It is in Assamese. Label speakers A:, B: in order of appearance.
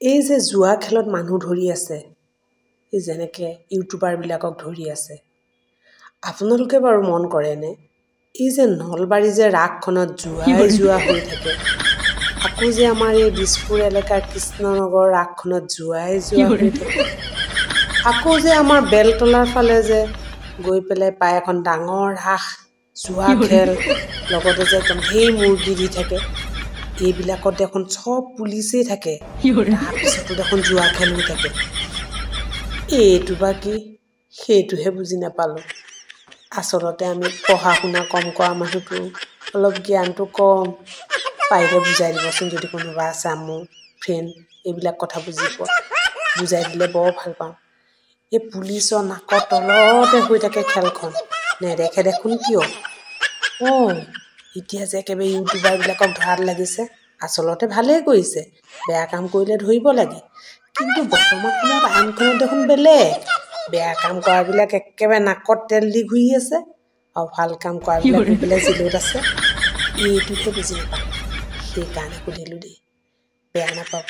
A: এই যে জুৱা খেলত মানুহ ধৰি আছে এই যেনেকৈ ইউটিউবাৰবিলাকক ধৰি আছে আপোনালোকে বাৰু মন কৰেনে এই যে নলবাৰী যে ৰাসখনত জুৱা হৈ থাকে আকৌ যে আমাৰ এই দিছপুৰ এলেকাৰ কৃষ্ণনগৰ ৰাসখনত জুৱা হৈ থাকে আকৌ যে আমাৰ বেলতলাৰ ফালে যে গৈ পেলাই পায় এখন ডাঙৰ ৰাস জুৱা খেল লগতে যে একদম ঢেৰ মুৰ্গী দি থাকে এইবিলাকত দেখোন চব পুলিচেই থাকে তাৰপিছতো দেখোন জুৱা খেল হৈ থাকে এইটো বা কি সেইটোহে বুজি নাপালোঁ আচলতে আমি পঢ়া শুনা কম কৰা মানুহটো অলপ জ্ঞানটো কম পাৰিলে বুজাই দিবচোন যদি কোনোবা আছে মোৰ ফ্ৰেণ্ড এইবিলাক কথা বুজি পোৱা বুজাই দিলে বৰ ভাল পাওঁ এই পুলিচৰ নাকৰ তলতে হৈ থাকে খেলখন নেদেখে দেখোন কিয় এতিয়া যে একেবাৰে ইউটিউবাৰবিলাকক ধৰাত লাগিছে আচলতে ভালেই কৰিছে বেয়া কাম কৰিলে ধৰিব লাগে কিন্তু বৰ্তমান সময়ত আইনখনত দেখোন বেলেগ বেয়া কাম কৰাবিলাক একেবাৰে নাকত তেল দি ঘূৰি আছে আৰু ভাল কাম কৰাবিলাক গৈ পেলাই জেলত আছে এইটোহে বুজি নাপালোঁ সেইকাৰণে সুধিলোঁ দেই বেয়া নাপাব